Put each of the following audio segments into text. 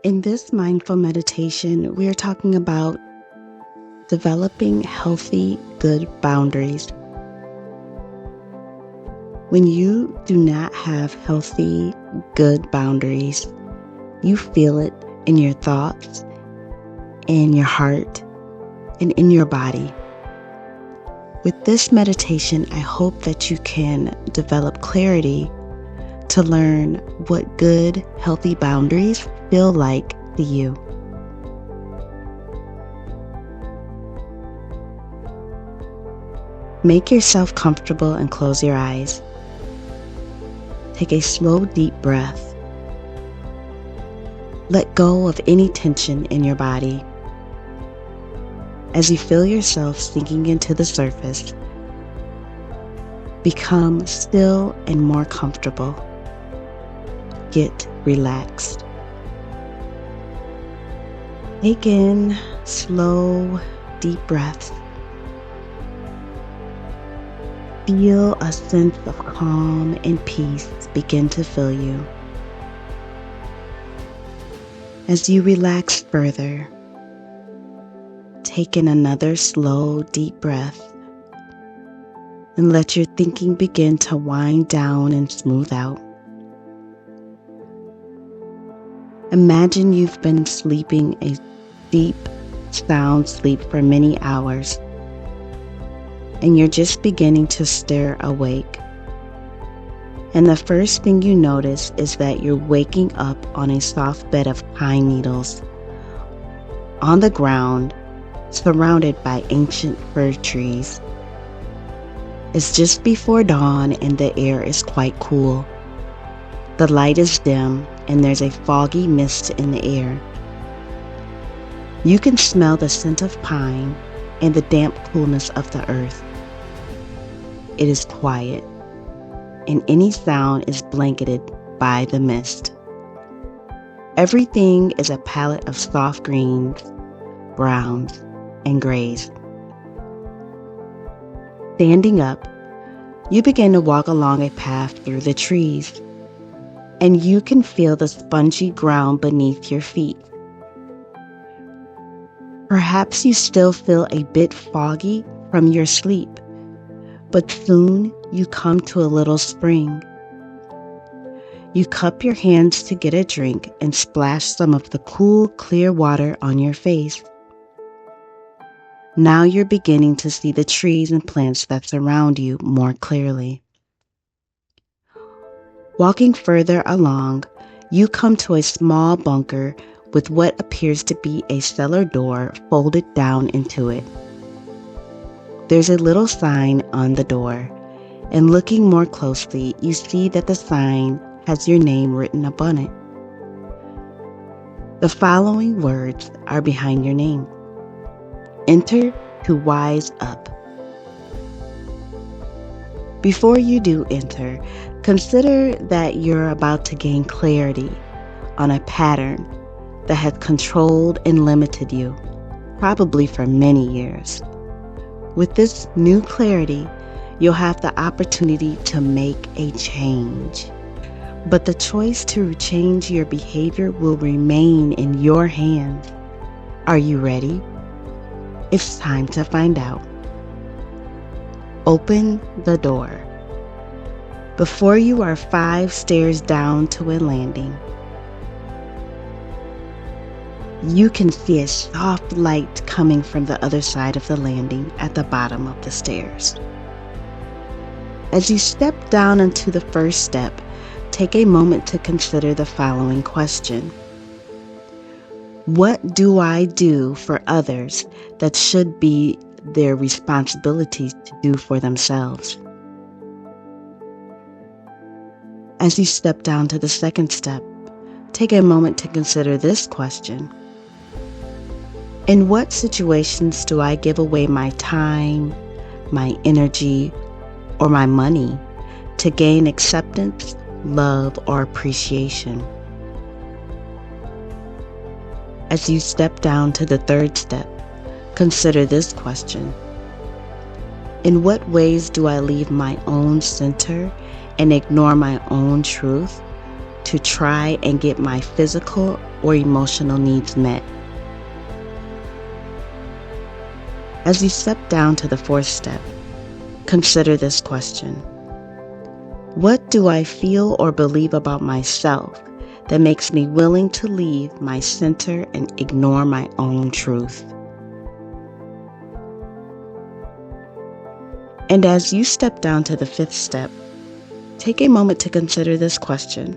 In this mindful meditation, we are talking about developing healthy, good boundaries. When you do not have healthy, good boundaries, you feel it in your thoughts, in your heart, and in your body. With this meditation, I hope that you can develop clarity to learn what good, healthy boundaries feel like to you. Make yourself comfortable and close your eyes. Take a slow, deep breath. Let go of any tension in your body. As you feel yourself sinking into the surface, become still and more comfortable. Get relaxed. Take in slow, deep breaths. Feel a sense of calm and peace begin to fill you. As you relax further, take in another slow, deep breath and let your thinking begin to wind down and smooth out. Imagine you've been sleeping a deep, sound sleep for many hours, and you're just beginning to stir awake. And the first thing you notice is that you're waking up on a soft bed of pine needles, on the ground, surrounded by ancient fir trees. It's just before dawn and the air is quite cool. The light is dim and there's a foggy mist in the air. You can smell the scent of pine and the damp coolness of the earth. It is quiet, and any sound is blanketed by the mist. Everything is a palette of soft greens, browns, and grays. Standing up, you begin to walk along a path through the trees, and you can feel the spongy ground beneath your feet. Perhaps you still feel a bit foggy from your sleep, but soon you come to a little spring. You cup your hands to get a drink and splash some of the cool, clear water on your face. Now you're beginning to see the trees and plants that surround you more clearly. Walking further along, you come to a small bunker with what appears to be a cellar door folded down into it. There's a little sign on the door, and looking more closely, you see that the sign has your name written upon it. The following words are behind your name. Enter to wise up. Before you do enter, consider that you're about to gain clarity on a pattern that has controlled and limited you, probably for many years. With this new clarity, you'll have the opportunity to make a change. But the choice to change your behavior will remain in your hands. Are you ready? It's time to find out. Open the door. Before you are 5 stairs down to a landing. You can see a soft light coming from the other side of the landing at the bottom of the stairs. As you step down into the first step, take a moment to consider the following question. What do I do for others that should be their responsibility to do for themselves? As you step down to the second step, take a moment to consider this question. In what situations do I give away my time, my energy, or my money to gain acceptance, love, or appreciation? As you step down to the third step, consider this question. In what ways do I leave my own center and ignore my own truth to try and get my physical or emotional needs met. As you step down to the fourth step, consider this question. What do I feel or believe about myself that makes me willing to leave my center and ignore my own truth? And as you step down to the fifth step, take a moment to consider this question.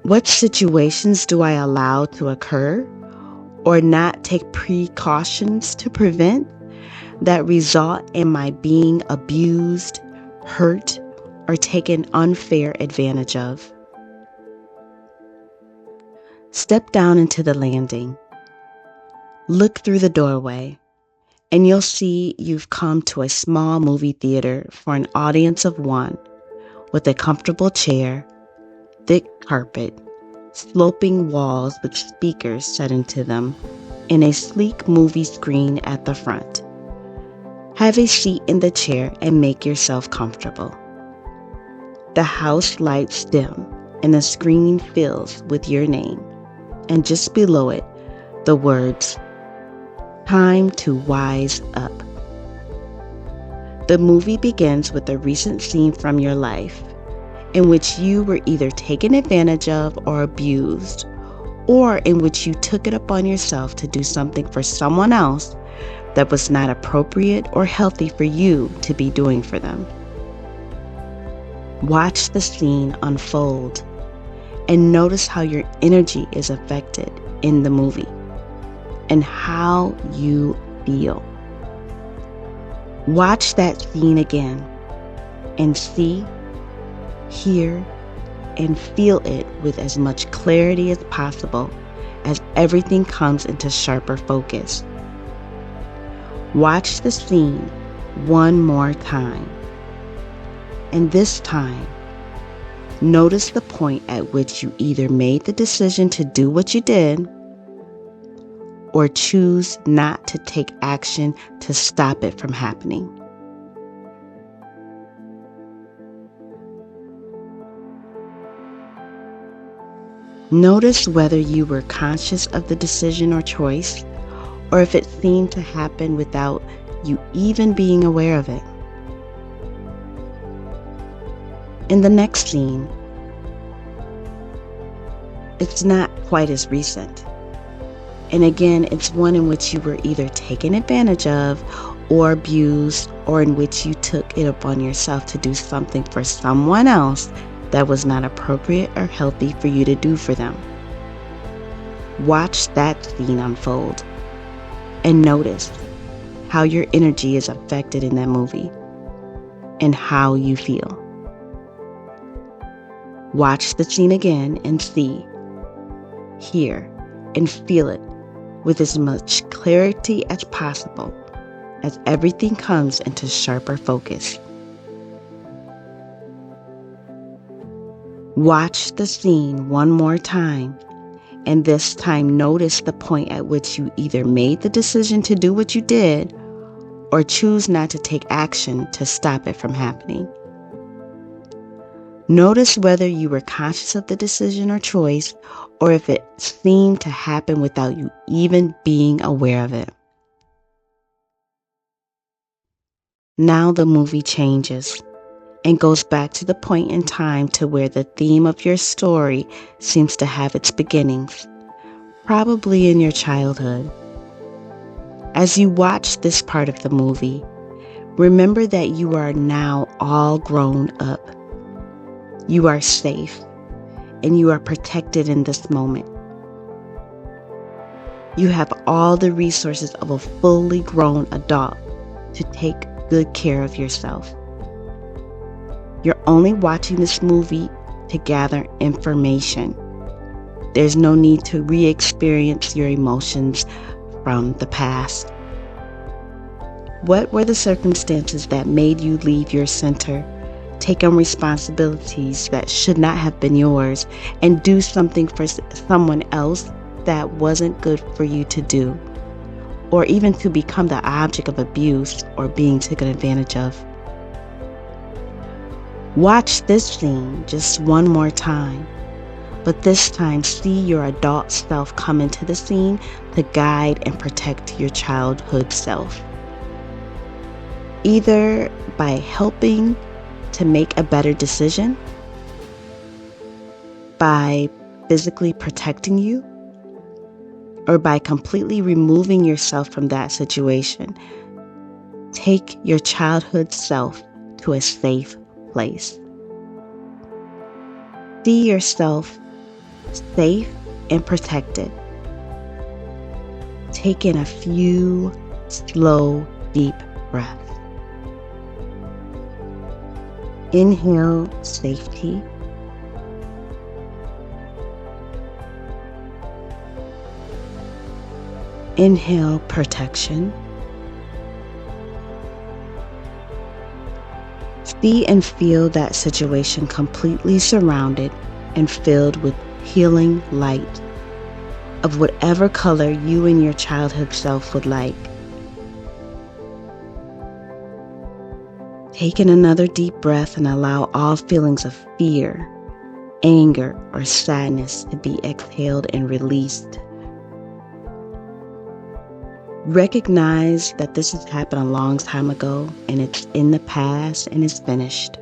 What situations do I allow to occur or not take precautions to prevent that result in my being abused, hurt, or taken unfair advantage of? Step down into the landing. Look through the doorway, and you'll see you've come to a small movie theater for an audience of one, with a comfortable chair, thick carpet, sloping walls with speakers set into them, and a sleek movie screen at the front. Have a seat in the chair and make yourself comfortable. The house lights dim and the screen fills with your name, and just below it, the words, "Time to wise up." The movie begins with a recent scene from your life in which you were either taken advantage of or abused, or in which you took it upon yourself to do something for someone else that was not appropriate or healthy for you to be doing for them. Watch the scene unfold and notice how your energy is affected in the movie and how you feel. Watch that scene again and see, hear, and feel it with as much clarity as possible as everything comes into sharper focus. Watch the scene one more time, and this time, notice the point at which you either made the decision to do what you did or choose not to take action to stop it from happening. Notice whether you were conscious of the decision or choice, or if it seemed to happen without you even being aware of it. In the next scene, it's not quite as recent. And again, it's one in which you were either taken advantage of or abused, or in which you took it upon yourself to do something for someone else that was not appropriate or healthy for you to do for them. Watch that scene unfold and notice how your energy is affected in that movie and how you feel. Watch the scene again and see, hear, and feel it with as much clarity as possible as everything comes into sharper focus. Watch the scene one more time, and this time notice the point at which you either made the decision to do what you did or choose not to take action to stop it from happening. Notice whether you were conscious of the decision or choice, or if it seemed to happen without you even being aware of it. Now the movie changes and goes back to the point in time to where the theme of your story seems to have its beginnings, probably in your childhood. As you watch this part of the movie, remember that you are now all grown up. You are safe, and you are protected in this moment. You have all the resources of a fully grown adult to take good care of yourself. You're only watching this movie to gather information. There's no need to re-experience your emotions from the past. What were the circumstances that made you leave your center, take on responsibilities that should not have been yours, and do something for someone else that wasn't good for you to do, or even to become the object of abuse or being taken advantage of? Watch this scene just one more time, but this time see your adult self come into the scene to guide and protect your childhood self. Either by helping to make a better decision, by physically protecting you, or by completely removing yourself from that situation. Take your childhood self to a safe place. See yourself safe and protected. Take in a few slow, deep breaths. Inhale safety. Inhale protection. See and feel that situation completely surrounded and filled with healing light of whatever color you and your childhood self would like. Take in another deep breath and allow all feelings of fear, anger, or sadness to be exhaled and released. Recognize that this has happened a long time ago and it's in the past and it's finished.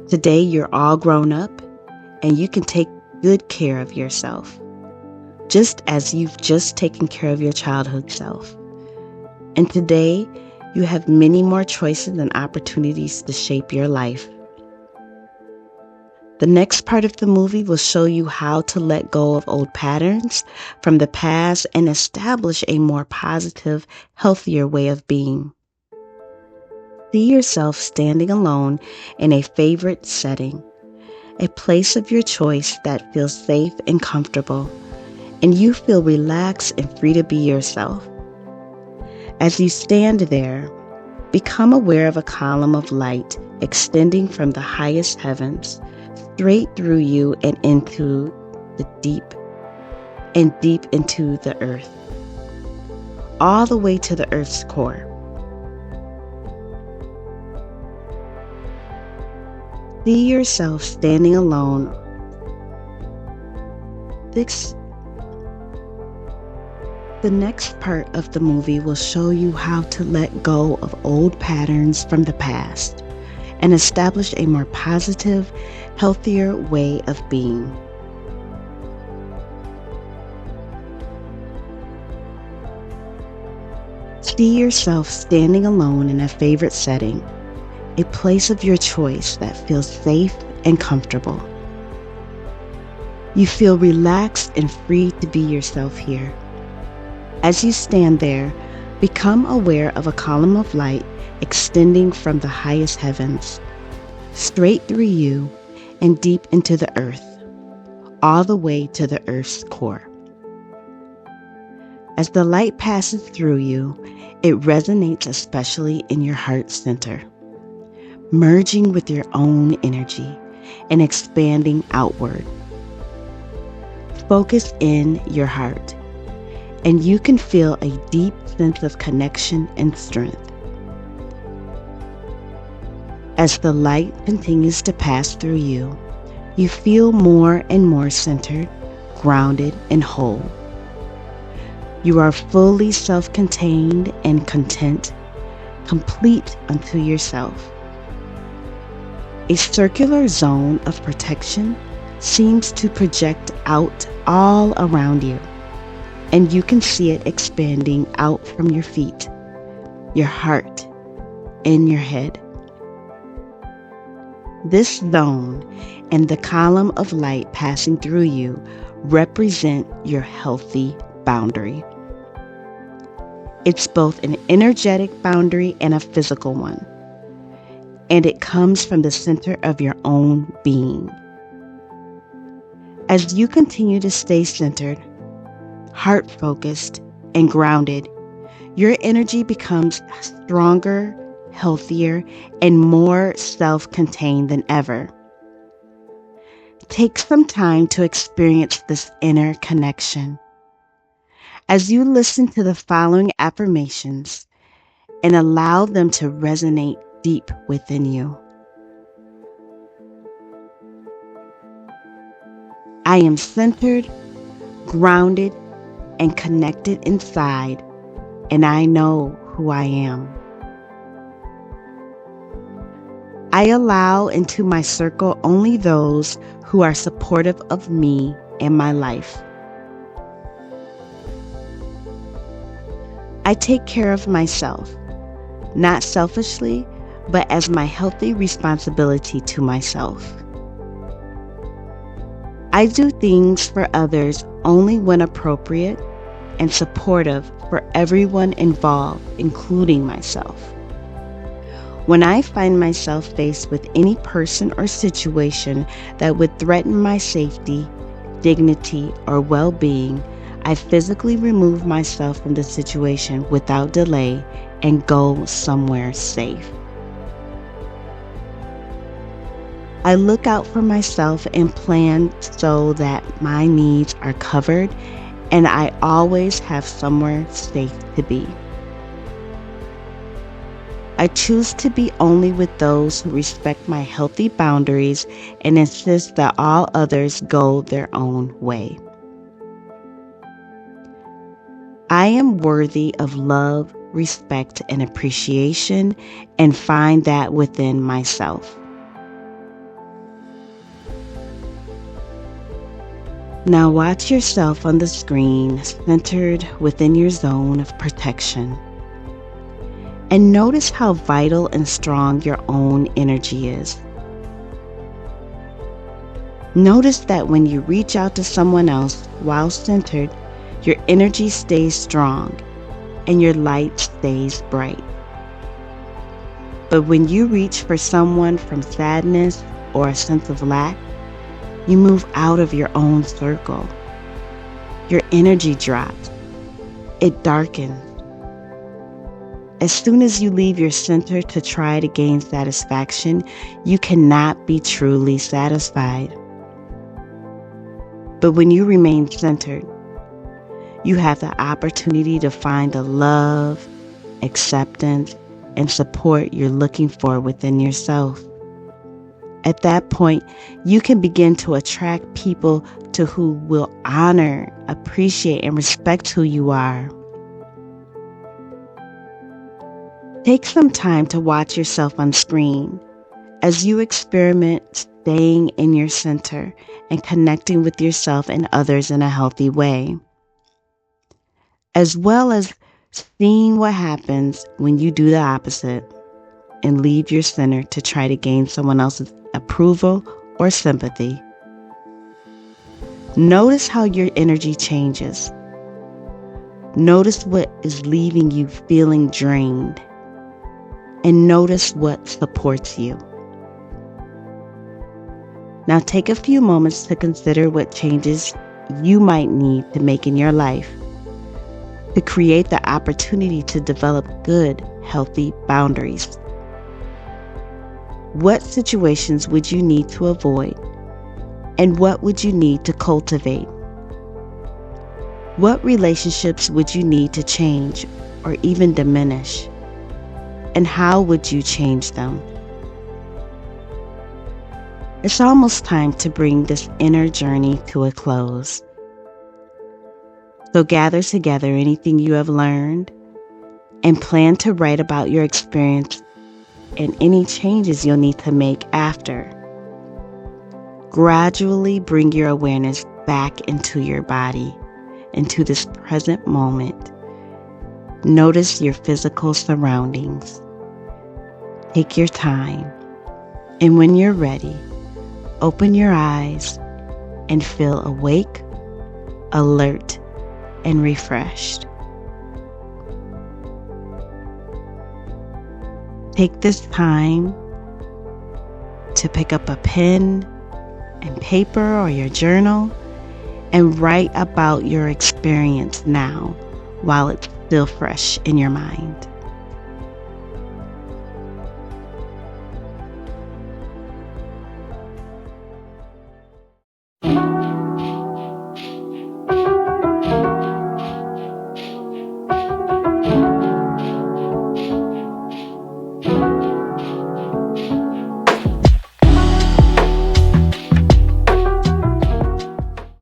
Today you're all grown up and you can take good care of yourself, just as you've just taken care of your childhood self. And today you have many more choices and opportunities to shape your life. The next part of the movie will show you how to let go of old patterns from the past and establish a more positive, healthier way of being. See yourself standing alone in a favorite setting, a place of your choice that feels safe and comfortable, and you feel relaxed and free to be yourself. As you stand there, become aware of a column of light extending from the highest heavens straight through you and into the deep into the earth, all the way to the earth's core. See yourself standing alone. The next part of the movie will show you how to let go of old patterns from the past and establish a more positive, healthier way of being. See yourself standing alone in a favorite setting, a place of your choice that feels safe and comfortable. You feel relaxed and free to be yourself here. As you stand there, become aware of a column of light extending from the highest heavens, straight through you and deep into the earth, all the way to the earth's core. As the light passes through you, it resonates especially in your heart center, merging with your own energy and expanding outward. Focus in your heart, and you can feel a deep sense of connection and strength. As the light continues to pass through you, you feel more and more centered, grounded, and whole. You are fully self-contained and content, complete unto yourself. A circular zone of protection seems to project out all around you, and you can see it expanding out from your feet, your heart, and your head. This zone and the column of light passing through you represent your healthy boundary. It's both an energetic boundary and a physical one, and it comes from the center of your own being. As you continue to stay centered, heart-focused, and grounded, your energy becomes stronger, healthier, and more self-contained than ever. Take some time to experience this inner connection. As you listen to the following affirmations and allow them to resonate deep within you, I am centered, grounded, and connected inside, and I know who I am. I allow into my circle only those who are supportive of me and my life. I take care of myself, not selfishly, but as my healthy responsibility to myself. I do things for others only when appropriate and supportive for everyone involved, including myself. When I find myself faced with any person or situation that would threaten my safety, dignity, or well-being, I physically remove myself from the situation without delay and go somewhere safe. I look out for myself and plan so that my needs are covered, and I always have somewhere safe to be. I choose to be only with those who respect my healthy boundaries and insist that all others go their own way. I am worthy of love, respect, and appreciation, and find that within myself. Now watch yourself on the screen, centered within your zone of protection. And notice how vital and strong your own energy is. Notice that when you reach out to someone else while centered, your energy stays strong and your light stays bright. But when you reach for someone from sadness or a sense of lack, you move out of your own circle. Your energy drops. It darkens. As soon as you leave your center to try to gain satisfaction, you cannot be truly satisfied. But when you remain centered, you have the opportunity to find the love, acceptance, and support you're looking for within yourself. At that point, you can begin to attract people to who will honor, appreciate, and respect who you are. Take some time to watch yourself on screen as you experiment staying in your center and connecting with yourself and others in a healthy way, as well as seeing what happens when you do the opposite and leave your center to try to gain someone else's approval or sympathy. Notice how your energy changes. Notice what is leaving you feeling drained, and notice what supports you. Now take a few moments to consider what changes you might need to make in your life to create the opportunity to develop good, healthy boundaries. What situations would you need to avoid? And what would you need to cultivate? What relationships would you need to change or even diminish? And how would you change them? It's almost time to bring this inner journey to a close. So gather together anything you have learned and plan to write about your experience and any changes you'll need to make after. Gradually bring your awareness back into your body, into this present moment. Notice your physical surroundings. Take your time, and when you're ready, open your eyes and feel awake, alert, and refreshed. Take this time to pick up a pen and paper or your journal and write about your experience now while it's still fresh in your mind.